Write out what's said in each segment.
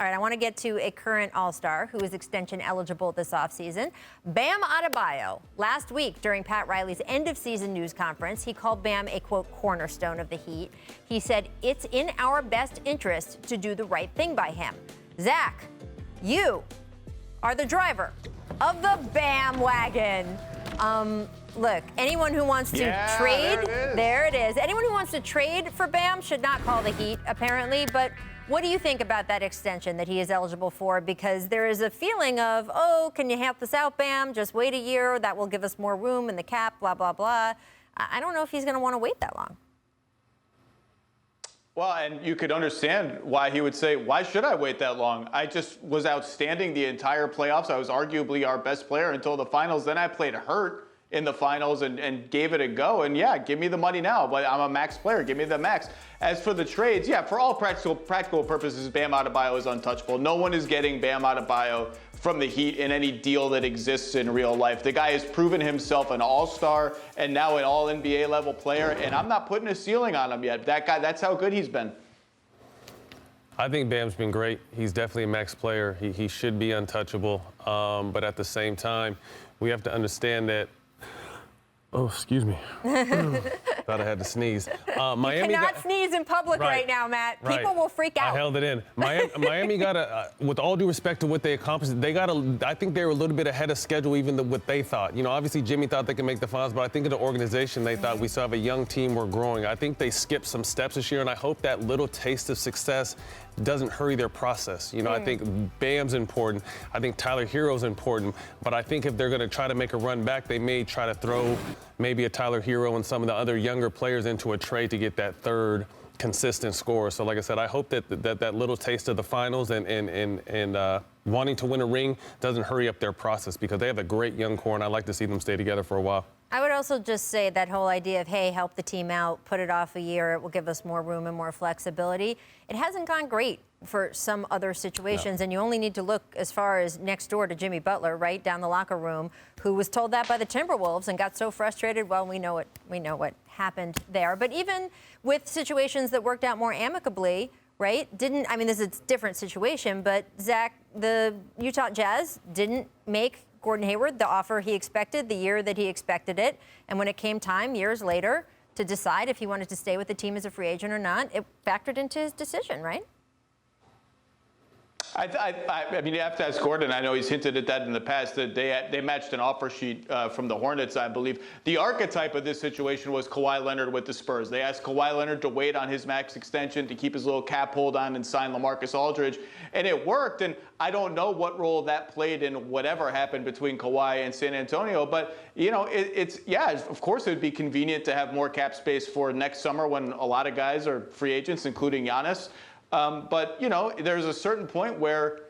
All right, I want to get to a current All-Star who is extension eligible this offseason. Bam Adebayo. Last week during Pat Riley's end-of-season news conference, he called Bam a, quote, cornerstone of the Heat. He said, it's in our best interest to do the right thing by him. Zach, you are the driver of the Bam wagon. Look, anyone who wants to trade, there it is. Anyone who wants to trade for Bam should not call the Heat, apparently. But what do you think about that extension that he is eligible for? Because there is a feeling of, oh, can you help us out, Bam? Just wait a year. That will give us more room in the cap, blah, blah, blah. I don't know if he's going to want to wait that long. Well, and you could understand why he would say, why should I wait that long? I just was outstanding the entire playoffs. I was arguably our best player until the finals. Then I played hurt in the finals and gave it a go. And yeah, give me the money now, but I'm a max player. Give me the max. As for the trades, yeah, for all practical purposes, Bam Adebayo is untouchable. No one is getting Bam Adebayo from the Heat in any deal that exists in real life. The guy has proven himself an all-star and now an all-NBA level player, and I'm not putting a ceiling on him yet. That guy, that's how good he's been. I think Bam's been great. He's definitely a max player. He should be untouchable. But at the same time, we have to understand that. Oh, excuse me. Thought I had to sneeze. Miami cannot sneeze in public right now, Matt. People will freak out. I held it in. Miami got with all due respect to what they accomplished, I think they were a little bit ahead of schedule even than what they thought. You know, obviously Jimmy thought they could make the finals, but I think in the organization they thought we still have a young team, we're growing. I think they skipped some steps this year, and I hope that little taste of success doesn't hurry their process. You know, I think Bam's important. I think Tyler Herro's important. But I think if they're going to try to make a run back, they may try to throw maybe a Tyler Herro and some of the other younger players into a trade to get that third consistent score. So like I said, I hope that little taste of the finals and wanting to win a ring doesn't hurry up their process, because they have a great young core, and I'd like to see them stay together for a while. I would also just say that whole idea of, hey, help the team out, put it off a year, it will give us more room and more flexibility. It hasn't gone great for some other situations, and you only need to look as far as next door to Jimmy Butler, right down the locker room, who was told that by the Timberwolves and got so frustrated. Well, we know what happened there. But even with situations that worked out more amicably, right? I mean, this is a different situation, but Zach, the Utah Jazz didn't make Gordon Hayward the offer he expected the year that he expected it. And when it came time years later to decide if he wanted to stay with the team as a free agent or not, it factored into his decision, right? I mean, you have to ask Gordon. I know he's hinted at that in the past, that they matched an offer sheet from the Hornets, I believe. The archetype of this situation was Kawhi Leonard with the Spurs. They asked Kawhi Leonard to wait on his max extension, to keep his little cap hold on and sign LaMarcus Aldridge. And it worked. And I don't know what role that played in whatever happened between Kawhi and San Antonio. But, you know, of course it would be convenient to have more cap space for next summer when a lot of guys are free agents, including Giannis. But, you know, there's a certain point where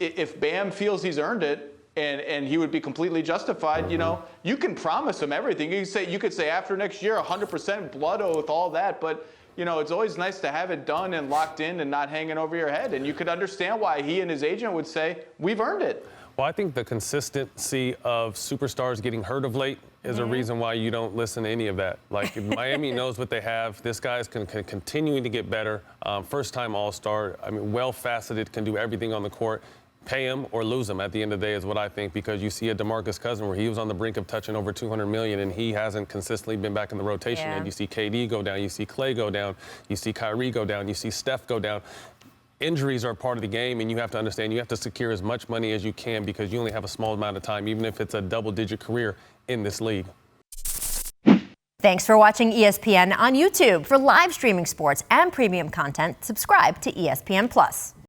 if Bam feels he's earned it and he would be completely justified, you know, you can promise him everything. You could say after next year, 100% blood oath, all that. But, you know, it's always nice to have it done and locked in and not hanging over your head. And you could understand why he and his agent would say, we've earned it. Well, I think the consistency of superstars getting hurt of late is a reason why you don't listen to any of that. Like, Miami knows what they have. This guy's continuing to get better. First-time All-Star. I mean, well-faceted, can do everything on the court. Pay him or lose him at the end of the day is what I think, because you see a DeMarcus Cousins where he was on the brink of touching over $200 million, and he hasn't consistently been back in the rotation. And you see KD go down, you see Clay go down, you see Kyrie go down, you see Steph go down. Injuries are part of the game, and you have to understand you have to secure as much money as you can, because you only have a small amount of time, even if it's a double-digit career in this league. Thanks for watching ESPN on YouTube. For live streaming sports and premium content, subscribe to ESPN+.